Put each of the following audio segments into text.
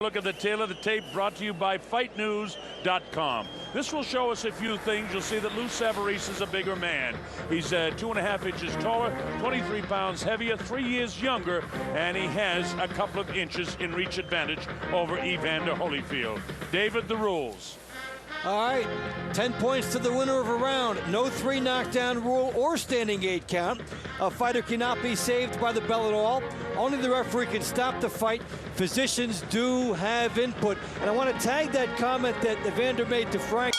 Look at the tail of the tape, brought to you by FightNews.com. This will show us a few things. You'll see that Lou Savarese is a bigger man. He's 2.5 inches taller, 23 pounds heavier, 3 years younger, and he has a couple of inches in reach advantage over Evander Holyfield. David, the rules. All right, 10 points to the winner of a round. No 3 knockdown rule or standing 8 count. A fighter cannot be saved by the bell at all. Only the referee can stop the fight. Physicians do have input. And I want to tag that comment that Evander made to Frank.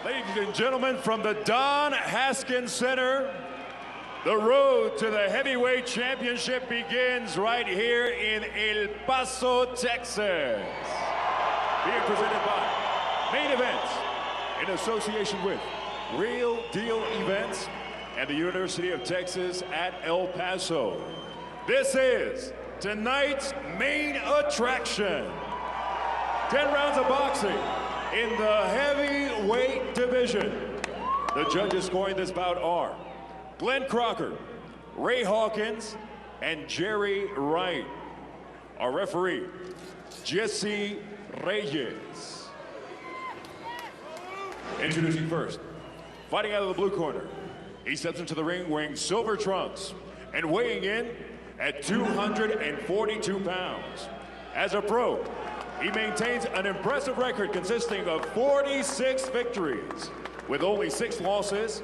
Ladies and gentlemen, from the Don Haskins Center, the road to the heavyweight championship begins right here in El Paso, Texas. Being presented by Main Events in association with Real Deal Events and the University of Texas at El Paso. This is tonight's main attraction. 10 rounds of boxing in the heavyweight division. The judges scoring this bout are Glenn Crocker, Ray Hawkins, and Jerry Wright. Our referee, Jesse Reyes. Introducing first, fighting out of the blue corner. He steps into the ring wearing silver trunks and weighing in at 242 pounds. As a pro, he maintains an impressive record consisting of 46 victories, with only 6 losses,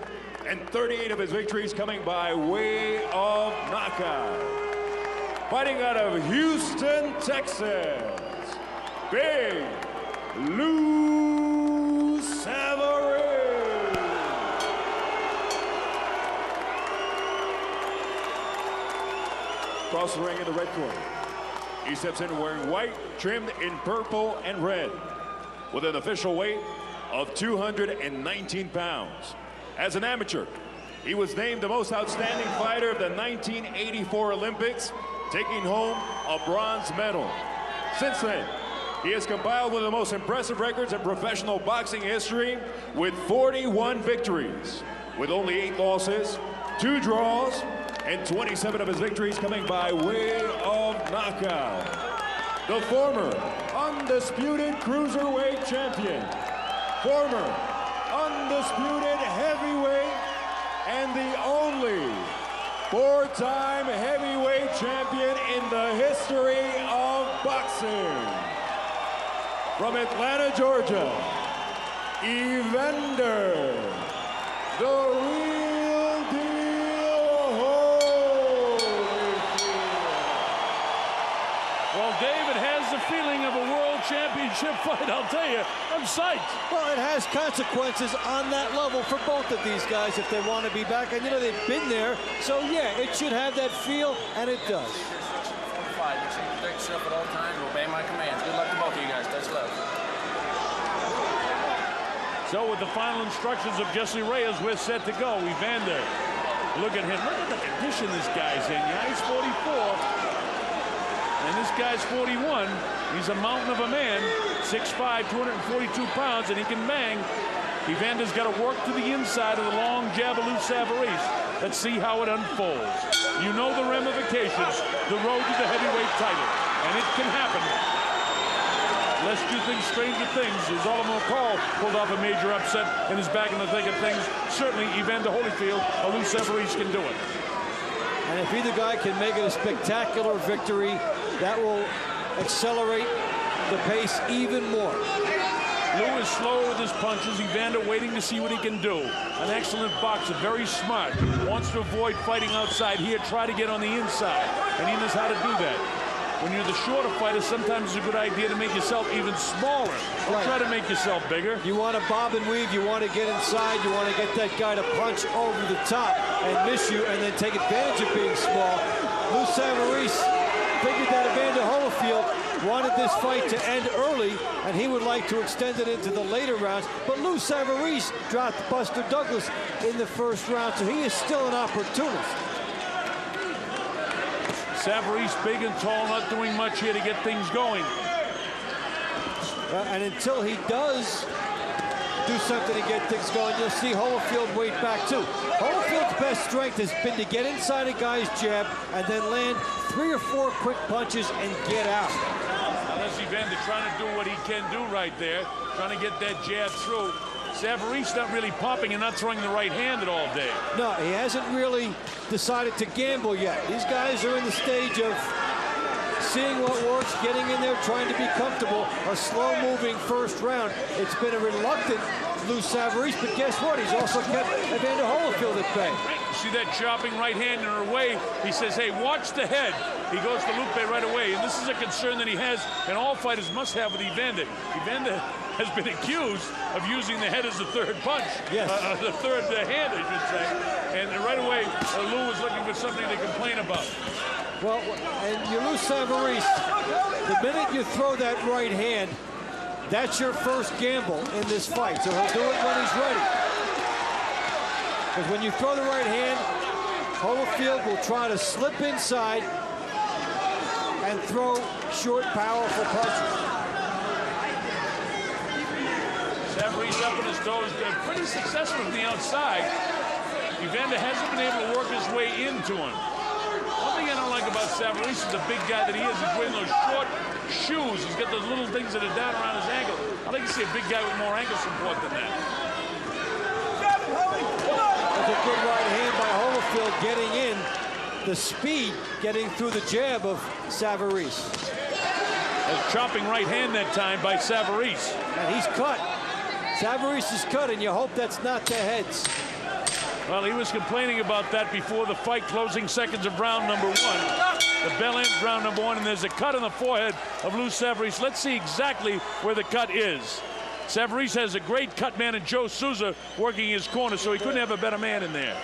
and 38 of his victories coming by way of knockout. Fighting out of Houston, Texas, Big Lou Savarese. Across the ring in the red corner, he steps in wearing white, trimmed in purple and red, with an official weight of 219 pounds. As an amateur, he was named the most outstanding fighter of the 1984 Olympics, taking home a bronze medal. Since then, he has compiled one of the most impressive records in professional boxing history with 41 victories, with only 8 losses, 2 draws, and 27 of his victories coming by way of knockout. The former undisputed cruiserweight champion, former undisputed heavyweight, and the only 4-time heavyweight champion in the history of boxing. From Atlanta, Georgia, Evander, the Real Deal Holyfield. Well, David has the feeling of a world championship fight, I'll tell you. I'm psyched. Well, it has consequences on that level for both of these guys if they want to be back. And, you know, they've been there. So, yeah, it should have that feel, and it does. Make sure you protect yourself at all times and obey my commands. Good luck to both of you guys. Touch love. So with the final instructions of Jesse Reyes, we're set to go. Evander, look at him. Look at the condition this guy's in. Yeah, he's 44. And this guy's 41. He's a mountain of a man. 6'5", 242 pounds, and he can bang. Evander's got to work to the inside of the long jab of Lou Savarese. Let's see how it unfolds. You know the ramifications, the road to the heavyweight title, and it can happen. Lest you think stranger things, as Oliver McCall pulled off a major upset and is back in the thick of things, certainly Evander Holyfield or Lou Savarese can do it. And if either guy can make it a spectacular victory, that will accelerate the pace even more. Lou is slow with his punches. Evander waiting to see what he can do. An excellent boxer, very smart. Wants to avoid fighting outside here, try to get on the inside. And he knows how to do that. When you're the shorter fighter, sometimes it's a good idea to make yourself even smaller. Don't try to make yourself bigger. You want to bob and weave, you want to get inside, you want to get that guy to punch over the top and miss you and then take advantage of being small. Lou Savarese figured that Evander Holyfield wanted this fight to end early, and he would like to extend it into the later rounds. But Lou Savarese dropped Buster Douglas in the first round, so he is still an opportunist. Savarese, big and tall, not doing much here to get things going. And until he does do something to get things going, you'll see Holyfield wait back too. Holyfield's best strength has been to get inside a guy's jab and then land 3 or 4 quick punches and get out. Unless he Evander trying to do what he can do right there, trying to get that jab through. Savarese not really popping and not throwing the right hand at all day. No, he hasn't really decided to gamble yet. These guys are in the stage of seeing what works, getting in there, trying to be comfortable. A slow-moving first round. It's been a reluctant Lou Savarese, but guess what? He's also kept Evander Holyfield at bay. See that chopping right hand in her way? He says, hey, watch the head. He goes to Lupe right away, and this is a concern that he has, and all fighters must have with Evander. Evander has been accused of using the head as the third punch. Yes. The third hand, I should say. And right away, Lou was looking for something to complain about. Well, and you lose Savarese. The minute you throw that right hand, that's your first gamble in this fight. So he'll do it when he's ready. Because when you throw the right hand, Holyfield will try to slip inside and throw short, powerful punches. Savarese up on his toes, pretty successful from the outside. Evander hasn't been able to work his way into him. One thing I don't like about Savarese is the big guy that he is. He's wearing those short shoes. He's got those little things that are down around his ankle. I'd like to see a big guy with more ankle support than that. That's a good right hand by Holyfield getting in. The speed getting through the jab of Savarese. A chopping right hand that time by Savarese. And he's cut. Savarese is cut, and you hope that's not the heads. Well, he was complaining about that before the fight, closing seconds of round number one. The bell ends round number one, and there's a cut on the forehead of Lou Savarese. Let's see exactly where the cut is. Savarese has a great cut man in Joe Souza working his corner, so he couldn't have a better man in there.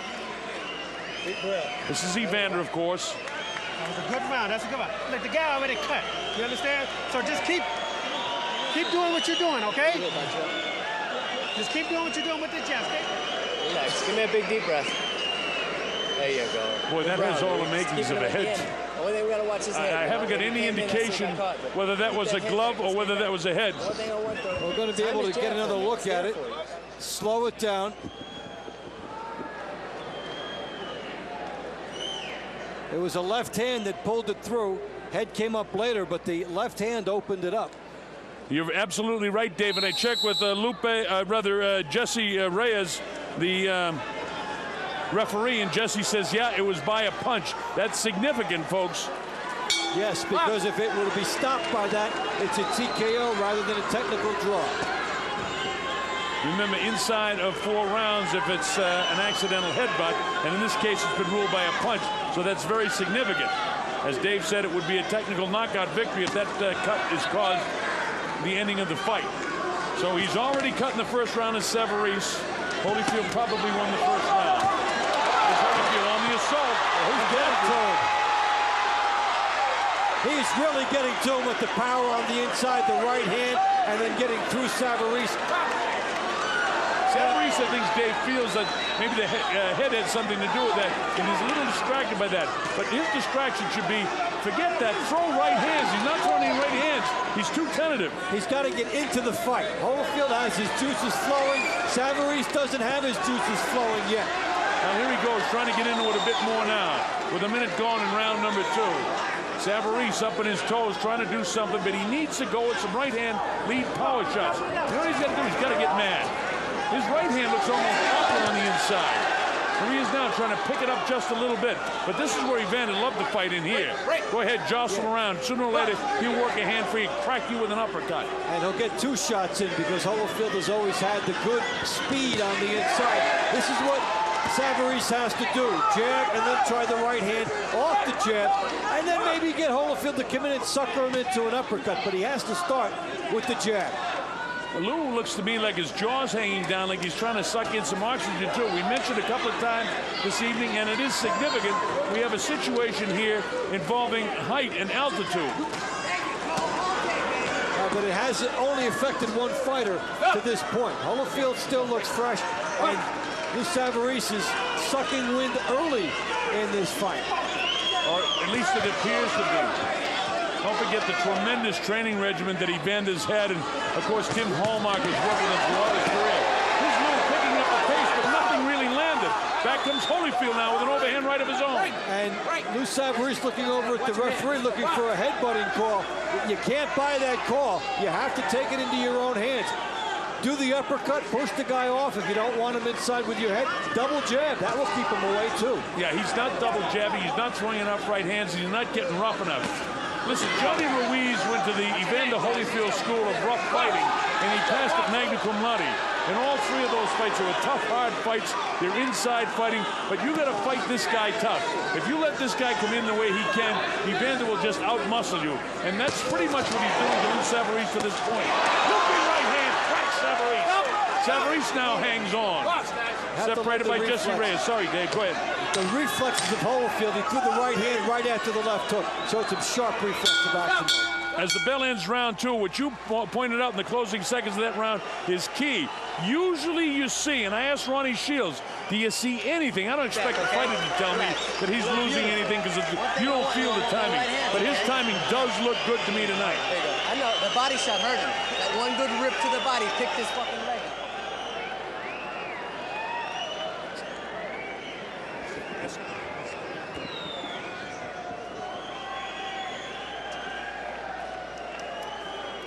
This is Evander, of course. That was a good round. That's a good round. Look, the guy already cut. You understand? So just keep doing what you're doing, okay? Just keep doing what you're doing with the jab, okay? Relax. Give me a big deep breath. There you go. Boy, that has all the makings of a head. Only thing we gotta watch his head. I haven't got any indication whether that was a glove or whether that was a head. We're going to be able to get another look at it. Slow it down. It was a left hand that pulled it through. Head came up later, but the left hand opened it up. You're absolutely right, David. I checked with Jesse Reyes, the referee, and Jesse says, yeah, it was by a punch. That's significant, folks. Yes, because if it were to be stopped by that, it's a TKO rather than a technical draw. Remember, inside of 4 rounds, if it's an accidental headbutt, and in this case, it's been ruled by a punch, so that's very significant. As Dave said, it would be a technical knockout victory if that cut is caused the ending of the fight. So he's already cut in the first round of Savarese. Holyfield probably won the first round. There's Holyfield on the assault. He's getting to him. He's really getting to him with the power on the inside, the right hand, and then getting through Savarese. Savarese, I think Dave feels that maybe the head had something to do with that, and he's a little distracted by that. But his distraction should be, forget that, throw right hands. He's not throwing any right hands. He's too tentative. He's got to get into the fight. Holyfield has his juices flowing. Savarese doesn't have his juices flowing yet. Now here he goes, trying to get into it a bit more now, with a minute gone in round number 2. Savarese up on his toes, trying to do something, but he needs to go with some right hand lead power shots. You know what he's got to do? He's got to get mad. His right hand looks almost awful on the inside. Here he is now trying to pick it up just a little bit. But this is where Evander loved to fight in here. Go ahead, jostle around. Sooner or later, he'll work a hand for you, crack you with an uppercut. And he'll get 2 shots in because Holyfield has always had the good speed on the inside. This is what Savarese has to do. Jab and then try the right hand off the jab. And then maybe get Holyfield to come in and sucker him into an uppercut. But he has to start with the jab. Lou looks to me like his jaw's hanging down, like he's trying to suck in some oxygen too. We mentioned a couple of times this evening, and it is significant. We have a situation here involving height and altitude. But it has only affected one fighter to this point. Holyfield still looks fresh, and Lou Savarese is sucking wind early in this fight. Or at least it appears to be. Don't forget the tremendous training regimen that Evander's had, and of course Tim Hallmark has worked with him throughout his career. Here's Lou picking up the pace, but nothing really landed. Back to comes Holyfield now with an overhand right of his own. And Lou Savarese looking over at the referee, looking for a headbutting call. You can't buy that call. You have to take it into your own hands. Do the uppercut, push the guy off if you don't want him inside with your head. Double jab, that will keep him away too. Yeah, he's not double jabbing, he's not throwing enough right hands, he's not getting rough enough. Listen, Johnny Ruiz went to the Evander Holyfield School of Rough Fighting, and he passed at magna cum laude. And all three of those fights were tough, hard fights. They're inside fighting, but you got to fight this guy tough. If you let this guy come in the way he can, Evander will just outmuscle you. And that's pretty much what he's doing to Lou Savarese to this point. Looping right hand, cracks Savarese. Savarese now hangs on. Separated by Jesse Reyes. Sorry, Dave, go ahead. The reflexes of Holyfield, he threw the right hand right after the left hook. Showed some sharp reflexes action. As the bell ends round two, what you pointed out in the closing seconds of that round is key. Usually you see, and I asked Ronnie Shields, do you see anything? I don't expect the fighter to tell me that he's losing anything because you don't feel the timing. But his timing does look good to me tonight. I know, the body shot hurt him. That one good rip to the body picked his fucking leg.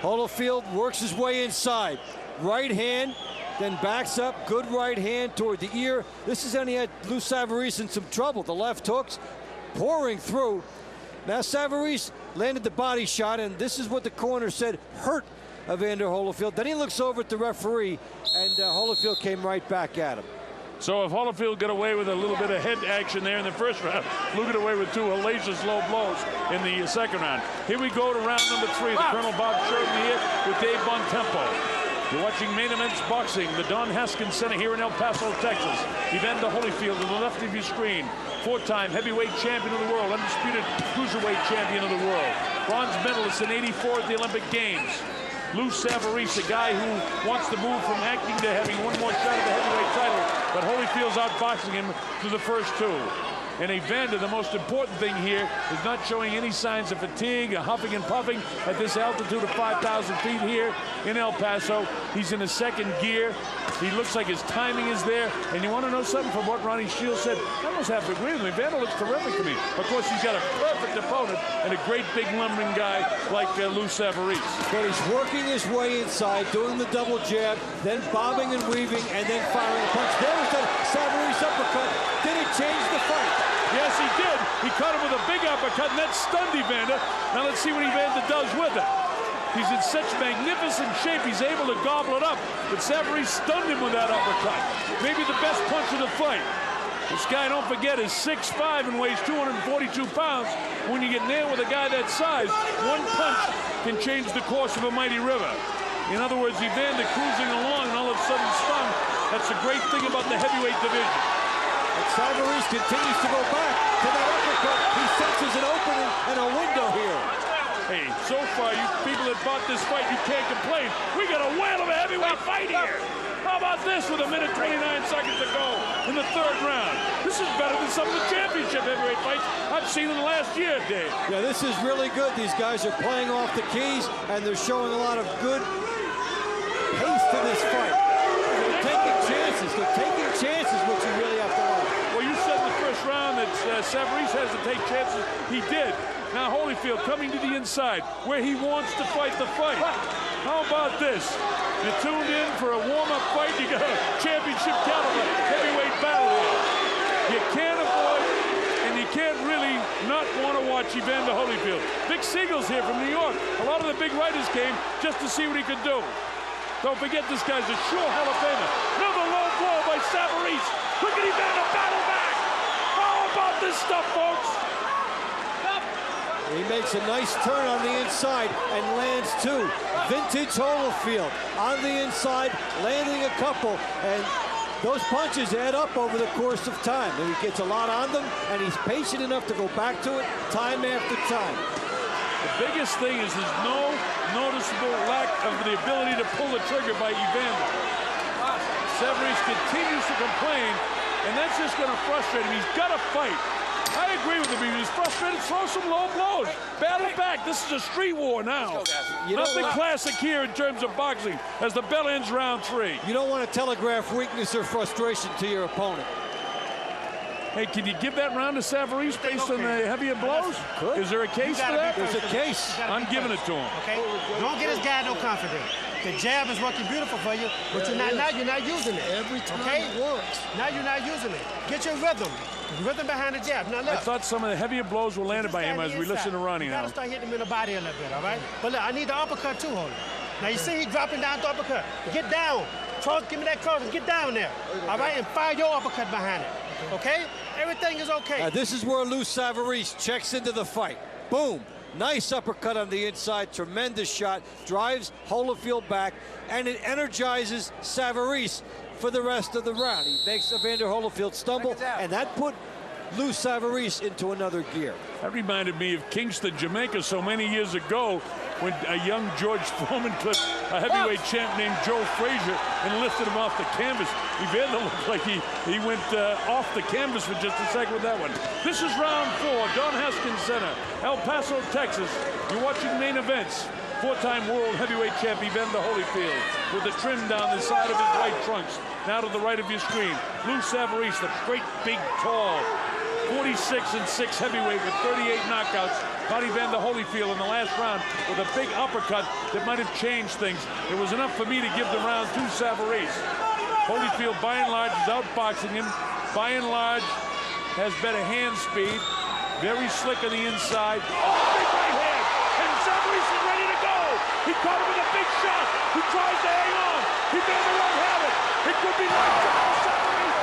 Holyfield works his way inside. Right hand, then backs up. Good right hand toward the ear. This is when he had Lou Savarese in some trouble. The left hooks pouring through. Now Savarese landed the body shot, and this is what the corner said hurt Evander Holyfield. Then he looks over at the referee, and Holyfield came right back at him. So if Holyfield got away with a little bit of head action there in the first round, Lou got away with two hellacious low blows in the second round. Here we go to round number 3. The Colonel Bob Sheridan here with Dave Bontempo. You're watching Main Events Boxing, the Don Haskins Center here in El Paso, Texas. Evander Holyfield to the left of your screen. 4-time heavyweight champion of the world, undisputed cruiserweight champion of the world. Bronze medalist in '84 at the Olympic Games. Lou Savarese, a guy who wants to move from acting to having one more shot at the heavyweight title, but Holyfield's outboxing him through the first 2. And Evander, the most important thing here, is not showing any signs of fatigue, or huffing and puffing at this altitude of 5,000 feet here in El Paso. He's in his second gear. He looks like his timing is there. And you want to know something from what Ronnie Shields said? I almost have to agree with him. Evander looks terrific to me. Of course, he's got a perfect opponent and a great big lumbering guy like Lou Savarese. But he's working his way inside, doing the double jab, then bobbing and weaving, and then firing a punch. There was that Savarese uppercut. Did it change the fight? Yes, he did. He caught him with a big uppercut, and that stunned Evander. Now let's see what Evander does with it. He's in such magnificent shape, he's able to gobble it up. But Savarese stunned him with that uppercut. Maybe the best punch of the fight. This guy, don't forget, is 6'5" and weighs 242 pounds. When you get nailed with a guy that size, one punch can change the course of a mighty river. In other words, Evander cruising along and all of a sudden spun. That's the great thing about the heavyweight division. And Savarese continues to go back to that uppercut. He senses an opening and a window here. Hey, so far, you people that bought this fight, you can't complain. We got a whale of a heavyweight fight here. How about this with 1 minute 29 seconds to go in the 3rd round? This is better than some of the championship heavyweight fights I've seen in the last year, Dave. Yeah, this is really good. These guys are playing off the keys, and they're showing a lot of good pace to this fight. They're taking chances. They're taking chances, which you really have to like. Well, you said in the first round that Savarese has to take chances. He did. Now Holyfield coming to the inside where he wants to fight the fight. How about this? You tuned in for a warm-up fight. You got a championship caliber heavyweight battle here. You can't avoid and you can't really not want to watch Evander Holyfield. Vic Siegel's here from New York. A lot of the big writers came just to see what he could do. Don't forget, this guy's a sure Hall of Famer. Another low blow by Savarese. Look at Evander battle back. How about this stuff, folks? He makes a nice turn on the inside and lands 2. Vintage Holyfield on the inside, landing a couple, and those punches add up over the course of time. And he gets a lot on them, and he's patient enough to go back to it time after time. The biggest thing is there's no noticeable lack of the ability to pull the trigger by Evander. Savarese continues to complain, and that's just going to frustrate him. He's got to fight. I agree with him. He's frustrated. Throw some low blows. Battle back. This is a street war now. Nothing classic here in terms of boxing as the bell ends round 3. You don't want to telegraph weakness or frustration to your opponent. Hey, can you give that round to Savarese based on the heavier blows? Is there a case for that? There's a case. I'm giving it to him. Okay? Don't get his guy no confidence. The jab is working beautiful for you, but now you're not using it. Every time it works. Now you're not using it. Get your rhythm. Rhythm behind the jab. Now look. I thought some of the heavier blows were landed by him as we listen to Ronnie you now. gotta start hitting him in the body a little bit, all right? But look, I need the uppercut too, Holy. Now you see he dropping down the uppercut. Get down. Cross, give me that cross and get down there. All right, and fire your uppercut behind it. Okay? Everything is okay. Now this is where Lou Savarese checks into the fight. Boom. Nice uppercut on the inside, tremendous shot, drives Holyfield back, and it energizes Savarese for the rest of the round. He makes Evander Holyfield stumble, and that put Lou Savarese into another gear. That reminded me of Kingston, Jamaica, so many years ago when a young George Foreman clipped a heavyweight champ named Joe Frazier and lifted him off the canvas. Evander looked like he went off the canvas for just a second with that one. This is round 4, Don Haskins Center, El Paso, Texas. You're watching main events. 4-time world heavyweight champ Evander Holyfield with the trim down the side of his white trunks. Now to the right of your screen, Lou Savarese, the great, big, tall, 46-6 heavyweight with 38 knockouts. Caught Evander Holyfield in the last round with a big uppercut that might have changed things. It was enough for me to give the round to Savarese. Holyfield, by and large, is outboxing him. By and large, has better hand speed. Very slick on the inside. Oh, big right hand! And Savarese is ready to go! He caught him with a big shot. He tries to hang on. Evander won't have it. It could be like Savarese.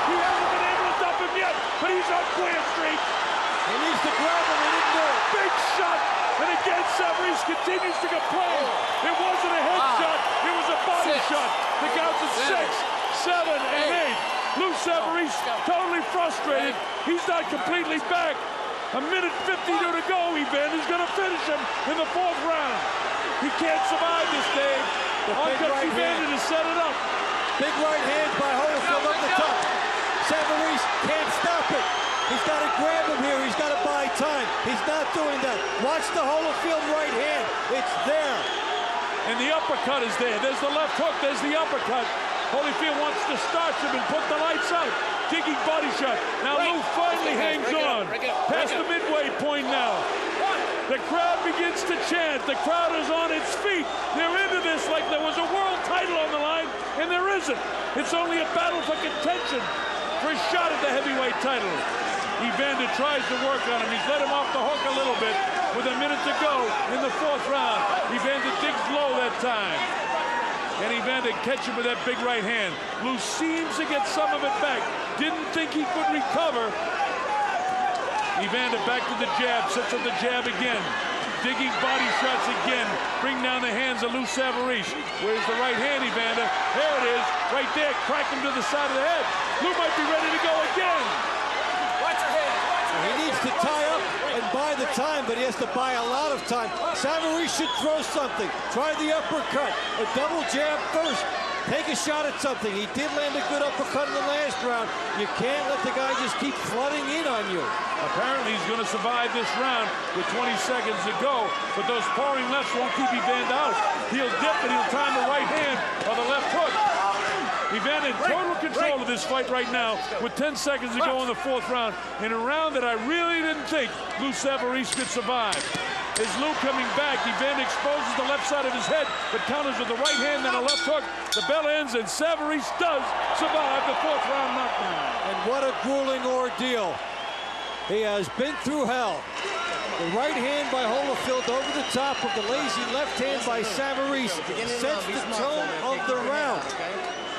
He hasn't been able to dump him yet, but he's on clear streak. He needs to grab him, he didn't do it. Big shot, and again Savarese continues to complain. It wasn't a head shot, it was a body shot. The counts at 6, 7, and 8. Lou Savarese totally frustrated. He's not completely back. A minute 52 to go. Evander's going to finish him in the 4th round. He can't survive this, Dave. On comes Evander to set it up. Big right hand by Holyfield up the top. Savarese can't stop it. He's got to grab him here. He's got to buy time. He's not doing that. Watch the Holyfield right hand. It's there. And the uppercut is there. There's the left hook. There's the uppercut. Holyfield wants to starch him and put the lights out. Digging body shot. Now Lou finally hangs on. Past the midway point now. The crowd begins to chant. The crowd is on its feet. They're into this like there was a world title on the line, and there isn't. It's only a battle for contention for a shot at the heavyweight title. Evander tries to work on him. He's let him off the hook a little bit with a minute to go in the 4th round. Evander digs low that time. And Evander catches him with that big right hand. Lou seems to get some of it back. Didn't think he could recover. Evander back to the jab, sets up the jab again. Digging body shots again. Bring down the hands of Lou Savarese. Where's the right hand, Evander? There it is, right there. Crack him to the side of the head. Lou might be ready to go again. Watch your head. He needs to tie up and buy the time, but he has to buy a lot of time. Savarese should throw something. Try the uppercut. A double jab first. Take a shot at something. He did land a good uppercut in the last round. You can't let the guy just keep flooding in on you. Apparently he's going to survive this round with 20 seconds to go, but those pouring lefts won't keep Evander out. He'll dip and he'll time the right hand or the left hook. Evander in total control of this fight right now with 10 seconds to go in the 4th round, in a round that I really didn't think Lou Savarese could survive. Is Lou coming back? Evander exposes the left side of his head, but counters with the right hand and a left hook. The bell ends, and Savarese does survive the 4th round knockdown. And what a grueling ordeal. He has been through hell. The right hand by Holyfield over the top of the lazy left hand by Savarese sets the tone of the round,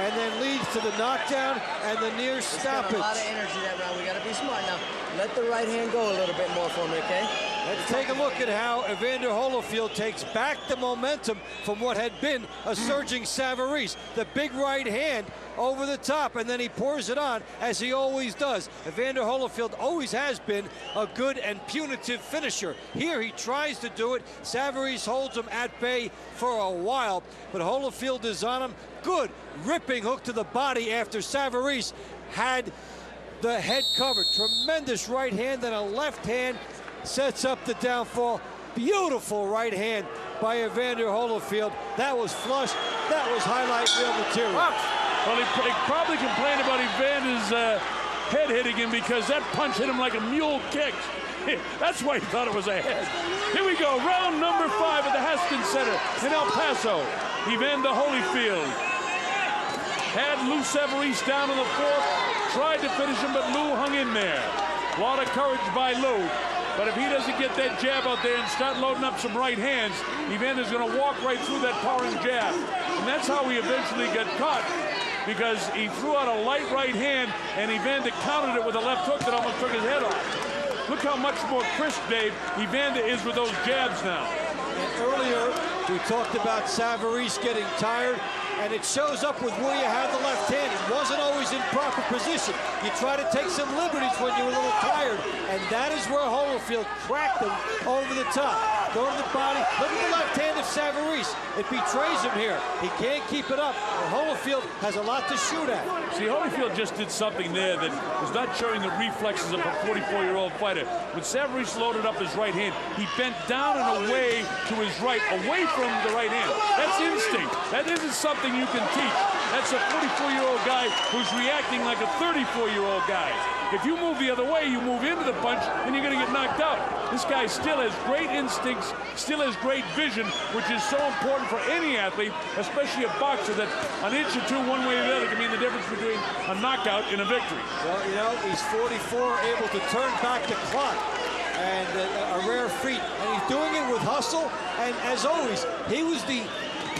and then leads to the knockdown and the near stoppage. A lot of energy that round. We got to be smart now. Let the right hand go a little bit more for me, okay? Let's take a look at how Evander Holyfield takes back the momentum from what had been a surging Savarese. The big right hand over the top, and then he pours it on, as he always does. Evander Holyfield always has been a good and punitive finisher. Here he tries to do it. Savarese holds him at bay for a while, but Holyfield is on him. Good ripping hook to the body after Savarese had the head covered. Tremendous right hand and a left hand sets up the downfall. Beautiful right hand by Evander Holyfield. That was flush. That was highlight reel material. Well, he probably complained about Evander's head hitting him because that punch hit him like a mule kick. That's why he thought it was a head. Here we go, round number 5 at the Haskins Center in El Paso. Evander Holyfield had Lou Savarese down in the 4th, tried to finish him, but Lou hung in there. A lot of courage by Lou. But if he doesn't get that jab out there and start loading up some right hands, Evander's going to walk right through that powering jab. And that's how he eventually got caught, because he threw out a light right hand, and Evander countered it with a left hook that almost took his head off. Look how much more crisp, Dave, Evander is with those jabs now. And earlier, we talked about Savarese getting tired, and it shows up with where you have the left hand. It wasn't always in proper position. You try to take some liberties when you're a little tired, and that is where Holyfield cracked him over the top. Go to the body. Look at the left hand of Savarese. It betrays him here. He can't keep it up, and Holyfield has a lot to shoot at. See, Holyfield just did something there that was not showing the reflexes of a 44-year-old fighter. When Savarese loaded up his right hand, he bent down and away to his right, away from the right hand. That's instinct. That isn't something you can teach. That's a 44-year-old guy who's reacting like a 34-year-old guy. If you move the other way, you move into the punch, and you're going to get knocked out. This guy still has great instincts, still has great vision, which is so important for any athlete, especially a boxer, that an inch or two one way or the other can mean the difference between a knockout and a victory. Well, you know, he's 44, able to turn back the clock, and a rare feat. And he's doing it with hustle, and as always, he was the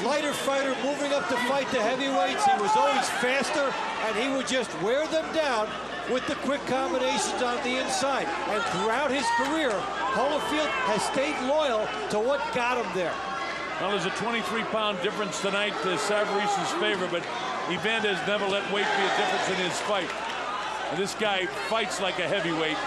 lighter fighter moving up to fight the heavyweights. He was always faster, and he would just wear them down with the quick combinations on the inside. And throughout his career, Holyfield has stayed loyal to what got him there. Well, there's a 23-pound difference tonight to Savarese's favor, but Evander has never let weight be a difference in his fight. And this guy fights like a heavyweight.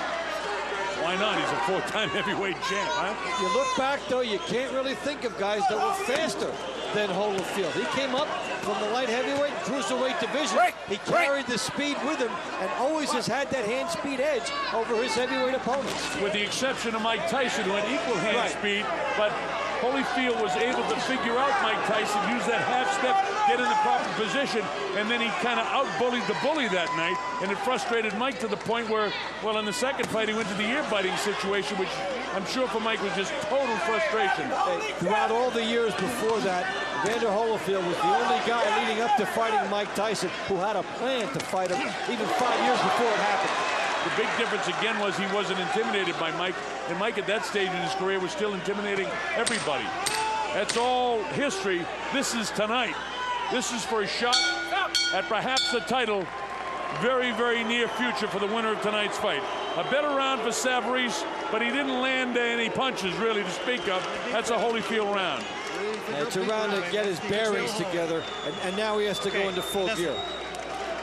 Why not? He's a 4-time heavyweight champ, huh? You look back, though, you can't really think of guys that were faster than Holyfield. He came up from the light heavyweight, cruiserweight division. He carried the speed with him and always has had that hand speed edge over his heavyweight opponents. With the exception of Mike Tyson, who had equal hand speed, but Holyfield was able to figure out Mike Tyson, use that half step, get in the proper position, and then he kind of out-bullied the bully that night, and it frustrated Mike to the point where, well, in the second fight, he went to the ear-biting situation, which I'm sure for Mike was just total frustration. Throughout all the years before that, Evander Holyfield was the only guy leading up to fighting Mike Tyson who had a plan to fight him even 5 years before it happened. The big difference again was he wasn't intimidated by Mike, and Mike at that stage in his career was still intimidating everybody. That's all history. This is tonight. This is for a shot at perhaps the title. Very, very near future for the winner of tonight's fight. A better round for Savarese, but he didn't land any punches really to speak of. That's a Holyfield round. It's a round to get his bearings together, and now he has to go into full gear.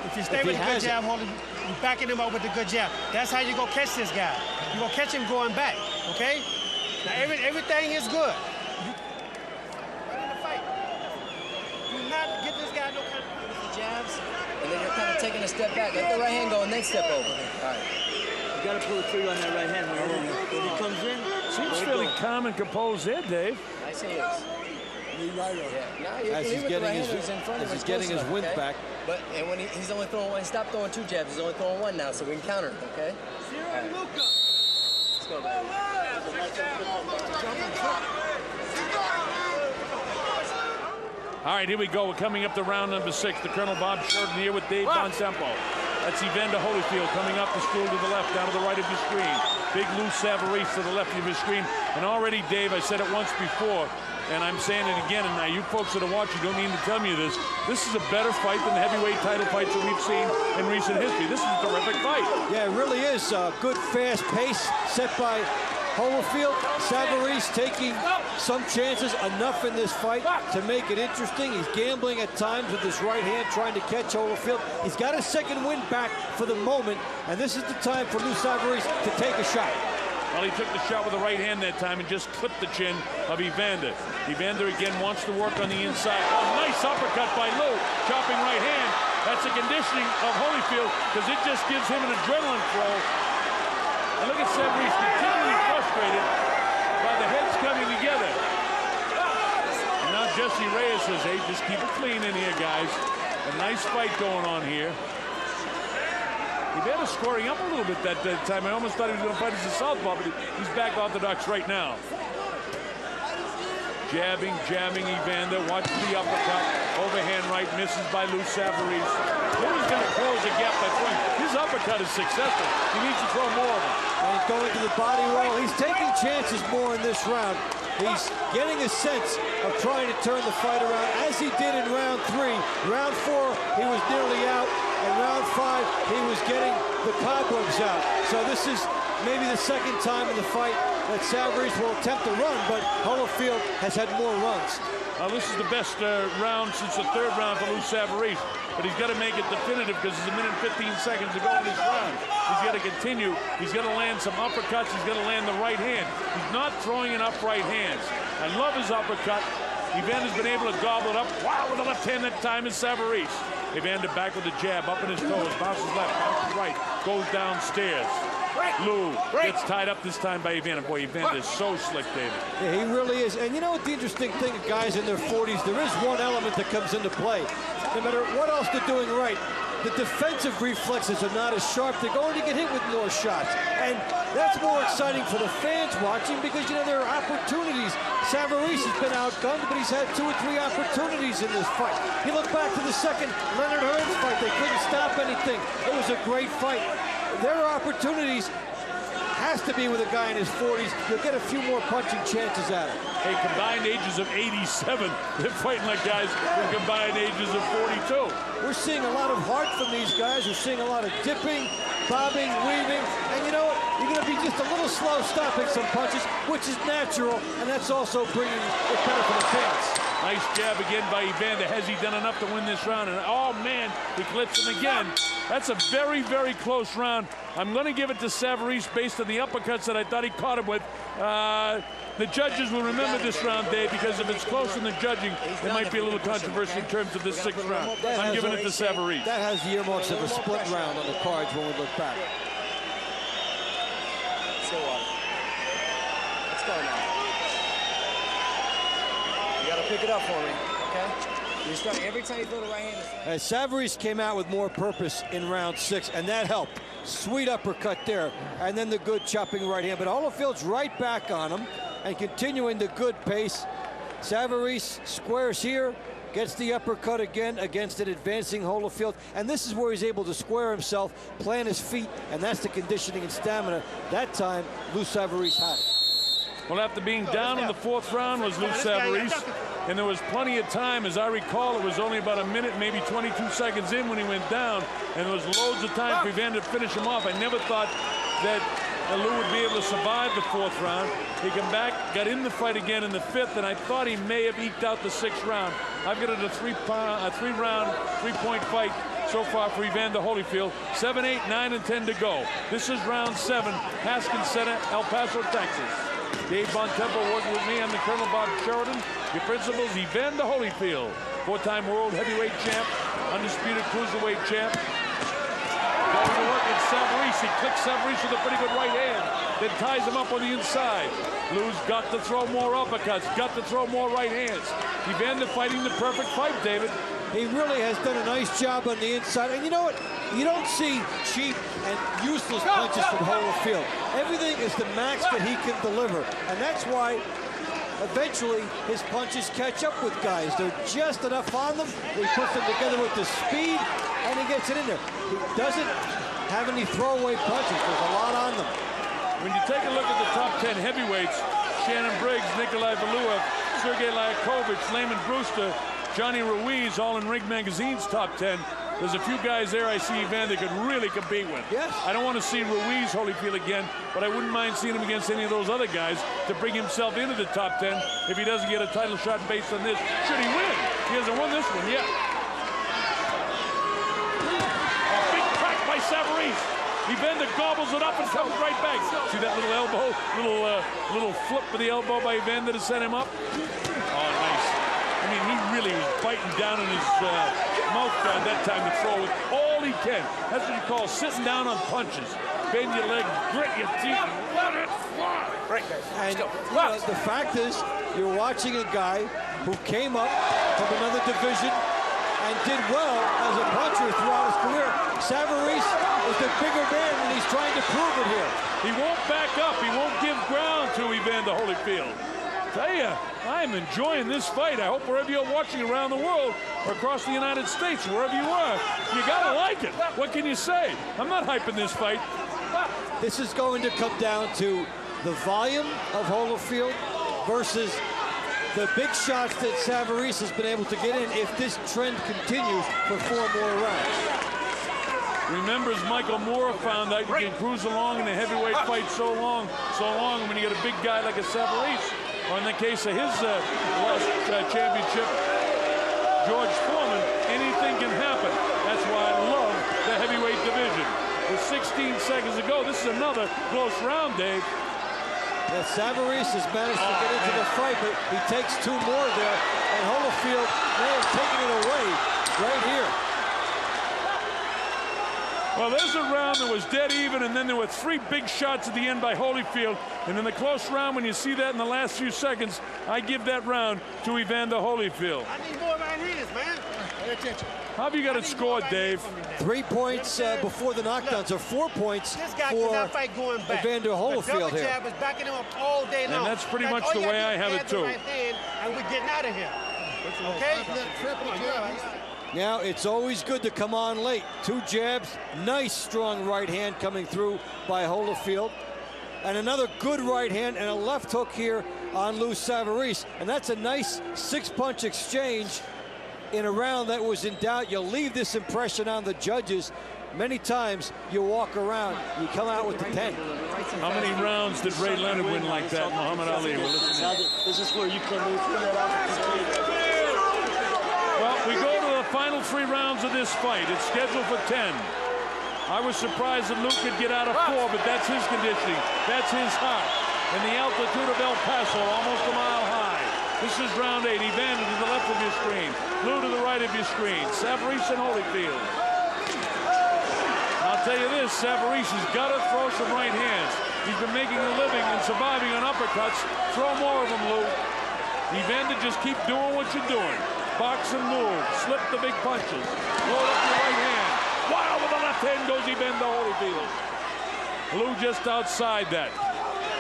If you stay with the good jab, you're backing him up with the good jab. That's how you're going to catch this guy. You're going to catch him going back, okay? Now, everything is good. Do not get this guy no kind of jabs, and then you're kind of taking a step back. Let the right hand go and then step over. All right. You got to pull the trigger on that right hand when he comes in. Seems fairly calm and composed there, Dave. Nice hands. As he's getting his wind back. But and when he's only throwing one, stop throwing 2 jabs. He's only throwing 1 now, so we can counter him, okay? Right. Let's go, baby. All right, here we go. We're coming up to round number 6. The Colonel Bob Sheridan here with Dave Bontempo. That's Evander Holyfield coming up the stool to the left, down to the right of your screen. Big Lou Savarese to the left of your screen. And already, Dave, I said it once before, and I'm saying it again, and now you folks that are watching don't need to tell me this. This is a better fight than the heavyweight title fights that we've seen in recent history. This is a terrific fight. Yeah, it really is. Good, fast pace set by Holyfield. Savarese taking some chances, enough in this fight to make it interesting. He's gambling at times with his right hand, trying to catch Holyfield. He's got a second wind back for the moment, and this is the time for Lou Savarese to take a shot. Well, he took the shot with the right hand that time and just clipped the chin of Evander. Evander again wants to work on the inside. Oh, nice uppercut by Lou. Chopping right hand. That's the conditioning of Holyfield because it just gives him an adrenaline flow. And look at Savarese continually frustrated by the heads coming together. And now Jesse Reyes says, hey, just keep it clean in here, guys. A nice fight going on here. Evander scoring up a little bit that time. I almost thought he was going to fight as a southpaw, but he's back orthodox right now. Jabbing, jamming Evander. Watch the uppercut. Overhand right, misses by Lou Savarese. Moore's going to close the gap by throwing. His uppercut is successful. He needs to throw more of them. And going to the body well. He's taking chances more in this round. He's getting a sense of trying to turn the fight around, as he did in round 3. Round 4, he was nearly out. And round 5, he was getting the cobwebs out. So this is maybe the second time in the fight that Savarese will attempt to run, but Holyfield has had more runs. This is the best round since the 3rd round for Lou Savarese, but he's got to make it definitive because there's a minute and 15 seconds to go in this round. He's got to continue. He's got to land some uppercuts. He's got to land the right hand. He's not throwing enough right hands. I love his uppercut. Evander's been able to gobble it up. Wow, with the left hand that time is Savarese. Evander back with the jab, up in his toes, bounces left, bounces right, goes downstairs. Lou gets tied up this time by Evander. Boy, Evander is so slick, David. Yeah, he really is. And you know what the interesting thing of guys in their 40s, there is one element that comes into play. No matter what else they're doing right, the defensive reflexes are not as sharp. They're going to get hit with more shots. And that's more exciting for the fans watching because, you know, there are opportunities. Savarese has been outgunned, but he's had 2 or 3 opportunities in this fight. You look back to the second Leonard Hearns fight. They couldn't stop anything. It was a great fight. There are opportunities. Has to be with a guy in his 40s. You'll get a few more punching chances at him. Hey, combined ages of 87. They're fighting like guys with combined ages of 42. We're seeing a lot of heart from these guys. We're seeing a lot of dipping, bobbing, weaving. And you know what? You're going to be just a little slow stopping some punches, which is natural, and that's also bringing it better for the fans. Nice jab again by Evander. Has he done enough to win this round? And oh, man, he clips him again. That's a very, very close round. I'm going to give it to Savarese based on the uppercuts that I thought he caught him with. The judges will remember this round, Dave, because if it's close in the judging, it might be a little controversial in terms of this 6th round. I'm giving it to Savarese. That has the earmarks of a split round on the cards when we look back. So let's go now. You got to pick it up for me, okay? You start every time you throw the right hand. Savarese came out with more purpose in round 6, and that helped. Sweet uppercut there, and then the good chopping right hand. But Holyfield's right back on him and continuing the good pace. Savarese squares here, gets the uppercut again against an advancing Holyfield, and this is where he's able to square himself, plant his feet, and that's the conditioning and stamina. That time, Lou Savarese had it. Well, after being down in the 4th round was Lou Savarese, and there was plenty of time. As I recall, it was only about a minute, maybe 22 seconds in when he went down, and there was loads of time for Evander to finish him off. I never thought that Lou would be able to survive the 4th round. He came back, got in the fight again in the 5th, and I thought he may have eked out the 6th round. I've got it a 3-round, 3-point fight so far for Evander Holyfield. 7, 8, 9, and 10 to go. This is round 7, Haskins Center, El Paso, Texas. Dave Bontempo working with me. I'm the Colonel Bob Sheridan. Your principals, Evander Holyfield, 4-time world heavyweight champ, undisputed cruiserweight champ. Going to work with Savarese. He clicks Savarese with a pretty good right hand, then ties him up on the inside. Lou's got to throw more uppercuts, got to throw more right hands. Evander fighting the perfect fight, David. He really has done a nice job on the inside. And you know what? You don't see cheap and useless punches from Holyfield. Everything is the max that he can deliver. And that's why eventually his punches catch up with guys. They're just enough on them. He puts them together with the speed, and he gets it in there. He doesn't have any throwaway punches. There's a lot on them. When you take a look at the top 10 heavyweights, Shannon Briggs, Nikolai Valuev, Sergey Liakovich, Layman Brewster, Johnny Ruiz, all in Ring Magazine's top 10. There's a few guys there I see Evander could really compete with. Yes. I don't want to see Ruiz Holyfield again, but I wouldn't mind seeing him against any of those other guys to bring himself into the top 10 if he doesn't get a title shot based on this. Should he win? He hasn't won this one yet. A big crack by Savarese. Evander gobbles it up and comes right back. See that little elbow, little flip with the elbow by Evander to set him up? Oh, nice. I mean, he really was biting down in his mouth guard that time to throw with all he can. That's what you call sitting down on punches. Bend your leg, grit your teeth, and let it fly. Right, guys. And you know, the fact is, you're watching a guy who came up from another division, and did well as a puncher throughout his career. Savarese is the bigger man, and he's trying to prove it here. He won't back up. He won't give ground to Evander Holyfield. Tell you, I'm enjoying this fight. I hope wherever you're watching around the world or across the United States, wherever you are, you gotta like it. What can you say? I'm not hyping this fight. This is going to come down to the volume of Holyfield versus the big shots that Savarese has been able to get in if this trend continues for 4 more rounds. Remember, as Michael Moorer found out, you can cruise along in a heavyweight fight so long when you get a big guy like a Savarese, or in the case of his last championship, George Foreman, anything can happen. That's why I love the heavyweight division. With 16 seconds to go, this is another close round, Dave. Yeah, Savarese has managed to get into the fight, but he takes 2 more there, and Holyfield may have taken it away right here. Well, there's a round that was dead even, and then there were 3 big shots at the end by Holyfield. And in the close round, when you see that in the last few seconds, I give that round to Evander Holyfield. I need more right hands, man. Pay attention. How have you got it scored, Dave? 3 points before the knockdowns, or 4 points This guy for cannot fight going back. Evander Holyfield the here. jab is backing him up all day long. And that's pretty All much you the way gotta I do have is it, add the too. right hand, and we're getting out of here. Okay? Now, it's always good to come on late. 2 jabs, nice strong right hand coming through by Holyfield. And another good right hand and a left hook here on Lou Savarese. And that's a nice 6-punch exchange in a round that was in doubt. You'll leave this impression on the judges. Many times you walk around, you come out with the 10. How many rounds did Ray Leonard win like that, Muhammad Ali? This is where you come in through that opportunity. Well, we go to the final 3 rounds of this fight. It's scheduled for 10. I was surprised that Luke could get out of 4, but that's his conditioning. That's his heart. And the altitude of El Paso, almost a mile high. This is round 8. Evander to the left of your screen. Lou to the right of your screen. Savarese and Holyfield. I'll tell you this, Savarese has got to throw some right hands. He's been making a living and surviving on uppercuts. Throw more of them, Lou. Evander, just keep doing what you're doing. Box and move. Slip the big punches. Roll up your right hand. Wow, with the left hand goes Evander Holyfield. Lou just outside that.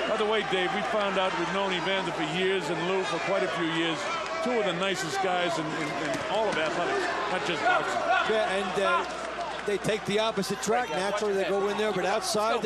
By the way, Dave, we found out we've known Evander for years and Lou for quite a few years. 2 of the nicest guys in all of athletics, not just boxing. Yeah, and they take the opposite track. Naturally, they go in there, but outside,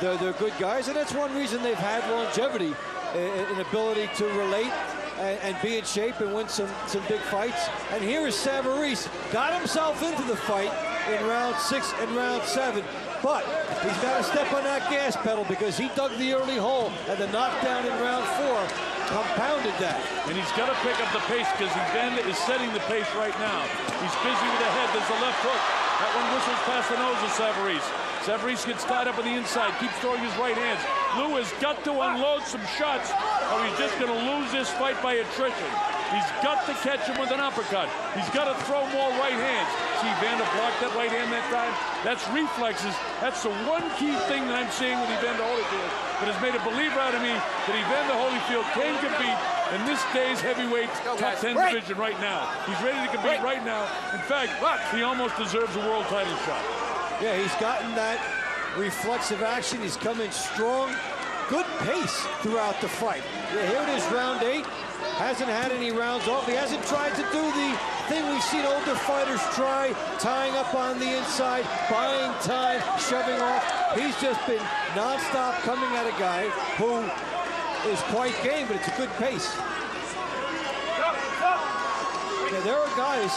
they're good guys. And that's one reason they've had longevity, an ability to relate and be in shape and win some big fights. And here is Savarese, got himself into the fight in round 6 and round 7, but he's got to step on that gas pedal because he dug the early hole, and the knockdown in round 4 compounded that. And he's got to pick up the pace because Evander is setting the pace right now. He's busy with the head. There's the left hook. That one whistles past the nose of Savarese. Savarese gets tied up on the inside, keeps throwing his right hands. Lou has got to unload some shots or he's just going to lose this fight by attrition. He's got to catch him with an uppercut. He's got to throw more right hands. See, Evander blocked that right hand that time. That's reflexes. That's the one key thing that I'm seeing with Evander Holyfield that has made a believer out of me that Evander Holyfield can compete in this day's heavyweight top 10 division right now. He's ready to compete right now. In fact, he almost deserves a world title shot. Yeah, he's gotten that reflexive action. He's come in strong. Good pace throughout the fight. Yeah, here it is, round 8. Hasn't had any rounds off. He hasn't tried to do the thing we've seen older fighters try, tying up on the inside, buying time, shoving off. He's just been nonstop coming at a guy who is quite game, but it's a good pace. Yeah, there are guys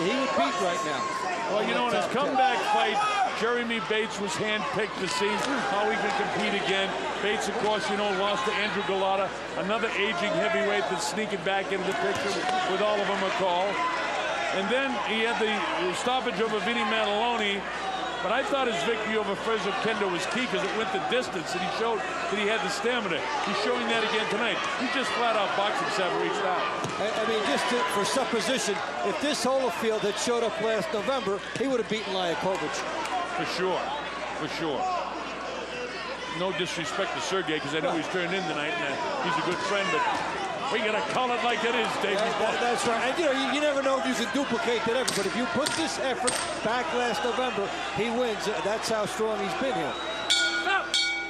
he would beat right now. Well, you know, in his comeback fight, Jeremy Bates was handpicked to see how he can compete again. Bates, of course, you know, lost to Andrew Galata, another aging heavyweight that's sneaking back into the picture with Oliver McCall. And then he had the stoppage over Vinny Mataloni. But I thought his victory over Fraser Kendo was key because it went the distance and he showed that he had the stamina. He's showing that again tonight. He's just flat out boxing Savarese now. I mean, just for supposition, if this Holyfield had showed up last November, he would have beaten Liakovic. For sure. For sure. No disrespect to Sergey because I know he's turned in tonight and he's a good friend, but We got to call it like it is, Dave. That's right. And, you know, you never know if you can duplicate that effort. But if you put this effort back last November, he wins. That's how strong he's been here.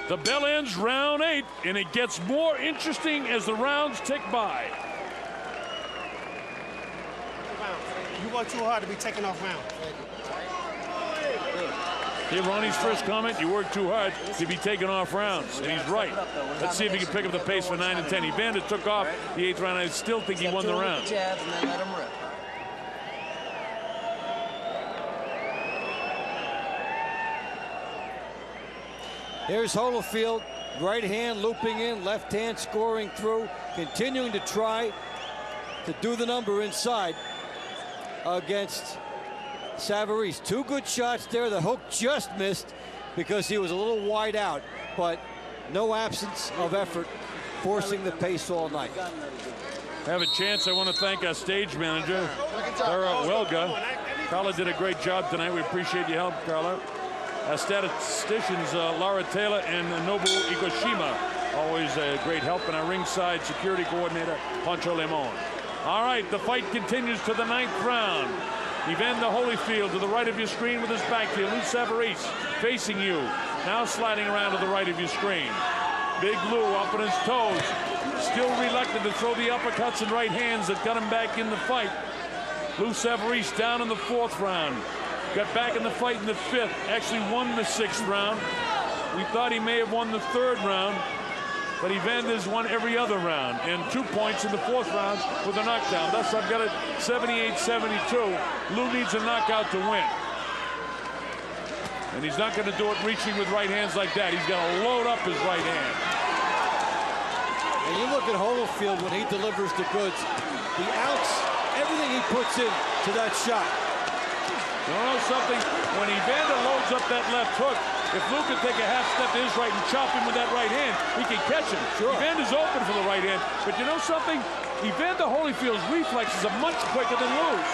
The bell ends round 8, and it gets more interesting as the rounds tick by. You work too hard to be taking off rounds. Here, Ronnie's first comment, you work too hard to be taking off rounds. And he's right. Let's see if he can pick up the pace for 9 and 10. Evander took off the 8th round. I still think he won the round. Jabs and then let him rip. Here's Holyfield, right hand looping in, left hand scoring through, continuing to try to do the number inside against Savarese. 2 good shots there. The hook just missed because he was a little wide out, but no absence of effort, forcing the pace all night. Have a chance. I want to thank our stage manager, Carla Welga. Carla did a great job tonight. We appreciate your help, Carla. Our statisticians, Laura Taylor and Nobu Ikoshima, always a great help. And our ringside security coordinator, Pancho Lemon. All right, the fight continues to the 9th round. Evander Holyfield to the right of your screen with his back to you. Lou Savarese facing you. Now sliding around to the right of your screen. Big Lou up on his toes. Still reluctant to throw the uppercuts and right hands that got him back in the fight. Lou Savarese down in the 4th round. Got back in the fight in the 5th. Actually won the 6th round. We thought he may have won the 3rd round, but Evander's won every other round. And 2 points in the 4th round with a knockdown. Thus, I've got it 78-72. Lou needs a knockout to win. And he's not going to do it reaching with right hands like that. He's got to load up his right hand. And you look at Holyfield when he delivers the goods. The ounce, everything he puts in to that shot. You know something? When Evander loads up that left hook, if Lou can take a half step to his right and chop him with that right hand, he can catch him. Sure. Evander's open for the right hand. But you know something? Evander Holyfield's reflexes are much quicker than Lou's.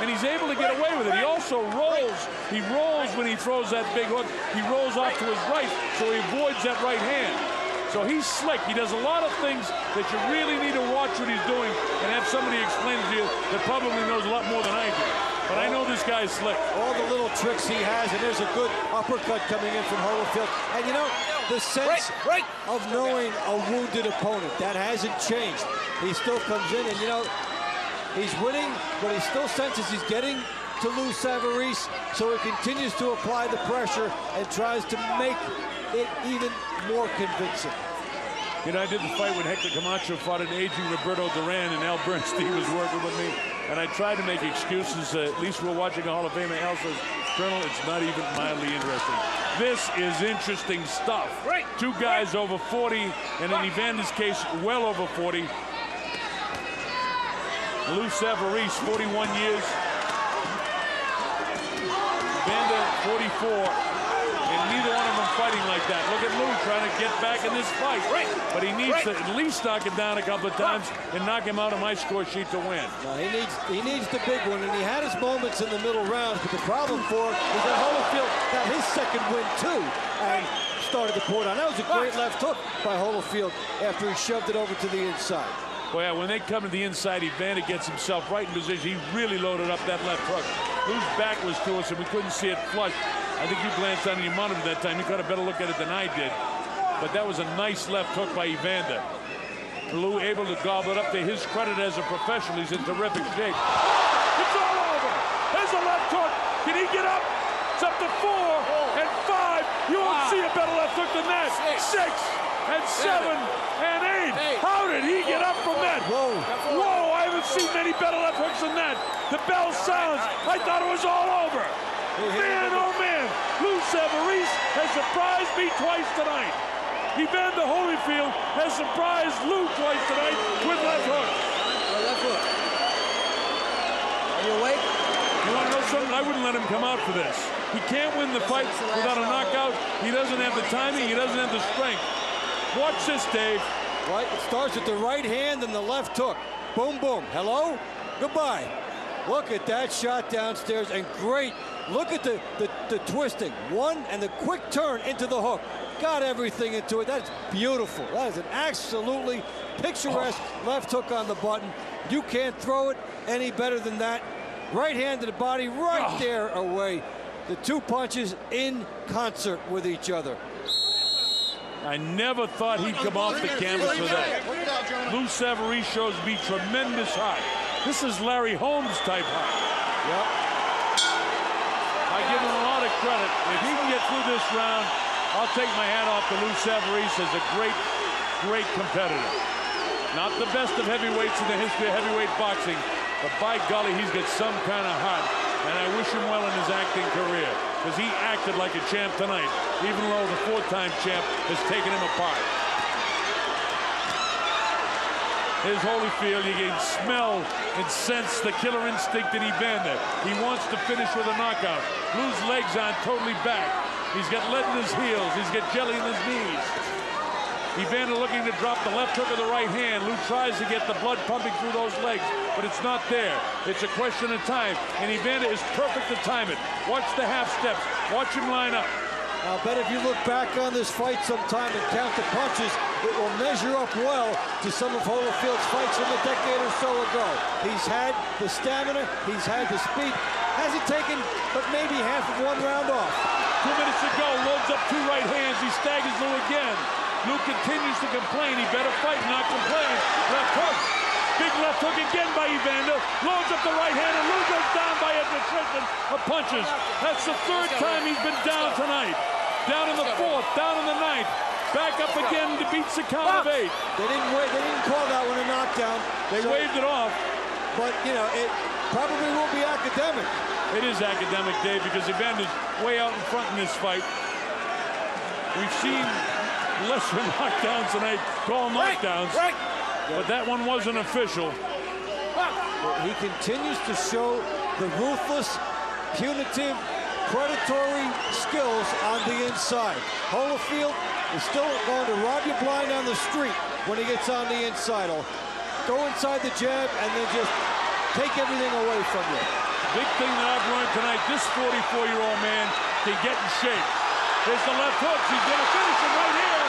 And he's able to get away with it. He also rolls. He rolls when he throws that big hook. He rolls off to his right, so he avoids that right hand. So he's slick. He does a lot of things that you really need to watch what he's doing and have somebody explain to you that probably knows a lot more than I do. But I know this guy's slick. All the little tricks he has, and there's a good uppercut coming in from Holyfield. And you know, the sense of knowing a wounded opponent, that hasn't changed. He still comes in, and you know, he's winning, but he still senses he's getting to Lou Savarese, so he continues to apply the pressure and tries to make it even more convincing. You know, I did the fight when Hector Camacho fought an aging Roberto Duran, and Al Bernstein was working with me. And I tried to make excuses. At least we're watching a Hall of Famer. Al says, Colonel, it's not even mildly interesting. This is interesting stuff. Right. 2 guys over 40, and in Evander's case, well over 40. Lou Savarese, 41 years. Evander, 44. And neither one of them fighting like that. Look at Lou trying to get back in this fight. But he needs to at least knock him down a couple of times and knock him out of my score sheet to win. No, he needs the big one, and he had his moments in the middle rounds, but the problem for him is that Holyfield got his second win too and started to pour down. That was a great left hook by Holyfield after he shoved it over to the inside. Well, yeah, when they come to the inside, Evander gets himself right in position. He really loaded up that left hook. Lou's back was to us, and we couldn't see it flush. I think you glanced on your monitor that time. You got a better look at it than I did. But that was a nice left hook by Evander. Lou able to gobble it up. To his credit as a professional, he's in terrific shape. It's all over. There's a left hook. Can he get up? It's up to 4 and 5. You won't see a better left hook than that. 6 and 7 and 8. How did he get up from that? Whoa. Whoa, I haven't seen many better left hooks than that. The bell sounds. I thought it was all over. Man, oh man, Lou Savarese has surprised me twice tonight. Evander Holyfield has surprised Lou twice tonight with left hook. Left hook. Are you awake? You want to know something? I wouldn't let him come out for this. He can't win the fight without a knockout. He doesn't have the timing. He doesn't have the strength. Watch this, Dave. Right, it starts with the right hand and the left hook. Boom, boom. Hello? Goodbye. Look at that shot downstairs, and great Look at the twisting. One, and the quick turn into the hook. Got everything into it. That's beautiful. That is an absolutely picturesque left hook on the button. You can't throw it any better than that. Right hand to the body, right there away. The two punches in concert with each other. I never thought he'd come off the canvas with that. Lou Savarese shows to be tremendous high. This is Larry Holmes type high. Yep. I give him a lot of credit. If he can get through this round, I'll take my hat off to Lou Savarese as a great, great competitor. Not the best of heavyweights in the history of heavyweight boxing, but by golly, he's got some kind of heart. And I wish him well in his acting career, because he acted like a champ tonight, even though the four-time champ has taken him apart. Here's Holyfield. You can smell and sense the killer instinct in Evander. He wants to finish with a knockout. Lou's legs aren't totally back. He's got lead in his heels. He's got jelly in his knees. Evander looking to drop the left hook of the right hand. Lou tries to get the blood pumping through those legs, but it's not there. It's a question of time, and Evander is perfect to time it. Watch the half steps. Watch him line up. I'll bet if you look back on this fight sometime and count the punches, it will measure up well to some of Holyfield's fights from a decade or so ago. He's had the stamina, he's had the speed. Hasn't taken but maybe half of one round off. 2 minutes to go, loads up two right hands. He staggers Lou again. Lou continues to complain. He better fight, not complain. Left hook. Big left hook again by Evander. Loads up the right hand, and Lou goes down by a nutrition of punches. That's the third time he's been down tonight. Down in the fourth, down in the ninth. Back up again to beat the count of 8. They didn't call that one a knockdown. They waved it off. But, you know, it probably will be academic. It is academic, Dave, because Evander's way out in front in this fight. We've seen lesser knockdowns tonight, call knockdowns, but that one wasn't official. He continues to show the ruthless, punitive, predatory skills on the inside. Holyfield is still going to rob you blind on the street when he gets on the inside. He'll go inside the jab and then just take everything away from you. Big thing that I've learned tonight, this 44-year-old man can get in shape. Here's the left hook. He's going to finish him right here.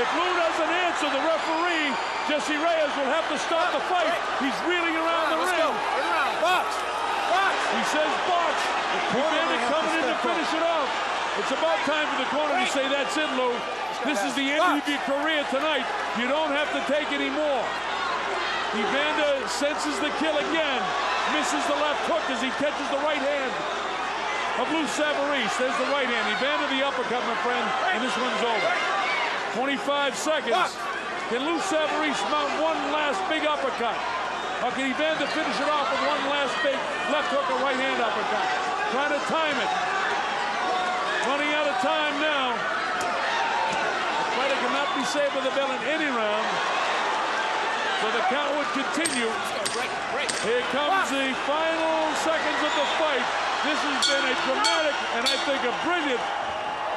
If Lou doesn't answer, the referee, Jesse Reyes, will have to stop the fight. He's reeling around the ring. Box! Box! He says box. Evander coming in to finish it off. It's about time for the corner to say, that's it, Lou. This is the end of your career tonight. You don't have to take any more. Evander senses the kill again. Misses the left hook as he catches the right hand of Lou Savarese. There's the right hand. Evander the uppercut, my friend, and this one's over. 25 seconds. Can Lou Savarese mount one last big uppercut? Or can Evander finish it off with one last big left hook or right hand uppercut? Trying to time it. Running out of time now. The fighter cannot be saved with the bell in any round. So the count would continue. Here comes the final seconds of the fight. This has been a dramatic and I think a brilliant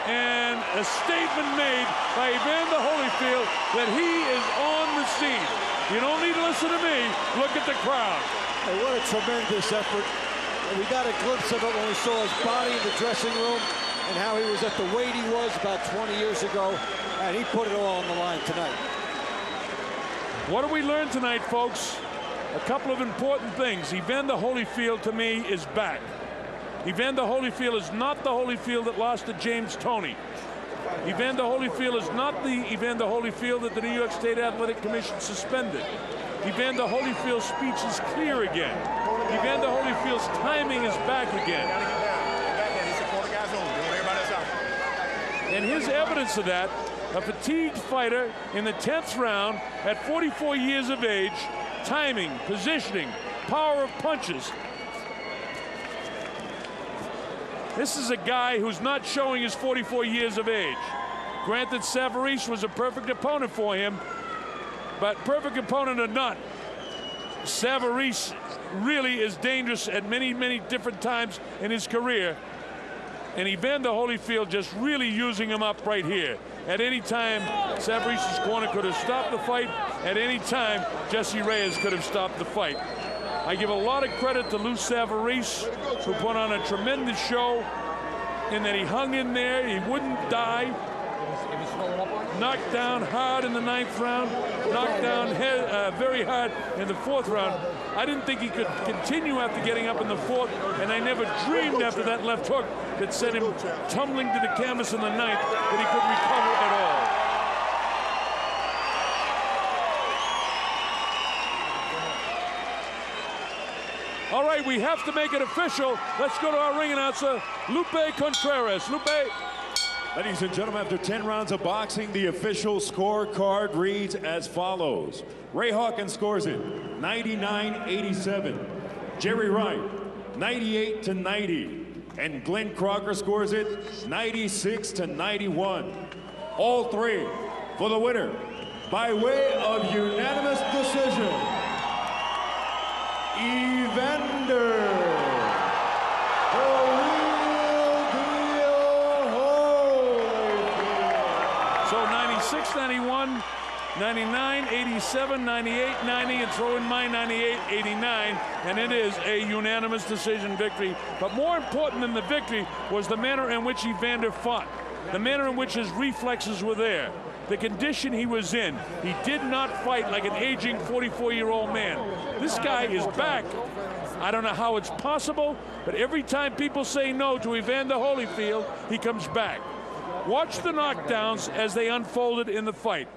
and a statement made by Evander Holyfield that he is on the scene. You don't need to listen to me. Look at the crowd. Hey, what a tremendous effort. And we got a glimpse of it when we saw his body in the dressing room and how he was at the weight he was about 20 years ago. And he put it all on the line tonight. What do we learn tonight, folks? A couple of important things. Evander Holyfield, to me, is back. Evander Holyfield is not the Holyfield that lost to James Toney. Evander Holyfield is not the Evander Holyfield that the New York State Athletic Commission suspended. Evander Holyfield's speech is clear again. Evander Holyfield's timing is back again. And here's evidence of that. A fatigued fighter in the 10th round at 44 years of age, timing, positioning, power of punches. This is a guy who's not showing his 44 years of age. Granted, Savarese was a perfect opponent for him, but perfect opponent or not, Savarese really is dangerous at many, many different times in his career. And Evander Holyfield just really using him up right here. At any time, Savarese's corner could have stopped the fight. At any time, Jesse Reyes could have stopped the fight. I give a lot of credit to Lou Savarese, who put on a tremendous show in that he hung in there, he wouldn't die. Knocked down hard in the 9th round, knocked down very hard in the 4th round. I didn't think he could continue after getting up in the 4th, and I never dreamed after that left hook that sent him tumbling to the canvas in the 9th that he could recover at all. All right, we have to make it official. Let's go to our ring announcer, Lupe Contreras. Lupe. Ladies and gentlemen, after 10 rounds of boxing, the official scorecard reads as follows. Ray Hawkins scores it 99-87. Jerry Wright 98-90. And Glenn Crocker scores it 96-91. All three for the winner by way of unanimous decision. Evander Holyfield. So 96, 91, 99, 87, 98, 90, and throw in my 98, 89, and it is a unanimous decision victory. But more important than the victory was the manner in which Evander fought, the manner in which his reflexes were there, the condition he was in. He did not fight like an aging 44-year-old man. This guy is back. I don't know how it's possible, but every time people say no to Evander Holyfield, he comes back. Watch the knockdowns as they unfolded in the fight.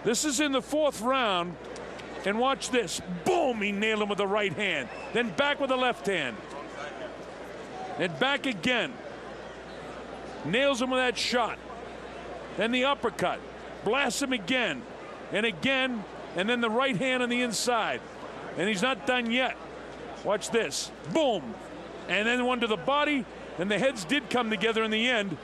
This is in the 4th round, and watch this. Boom, he nailed him with the right hand. Then back with the left hand. Then back again. Nails him with that shot. Then the uppercut. Blasts him again, and then the right hand on the inside. And he's not done yet. Watch this. Boom. And then one to the body, and the heads did come together in the end,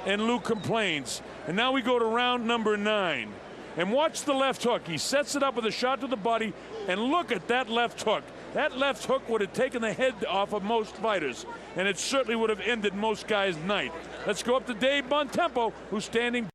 and Lou complains. And now we go to round number 9. And watch the left hook. He sets it up with a shot to the body, and look at that left hook. That left hook would have taken the head off of most fighters, and it certainly would have ended most guys' night. Let's go up to Dave Bontempo, who's standing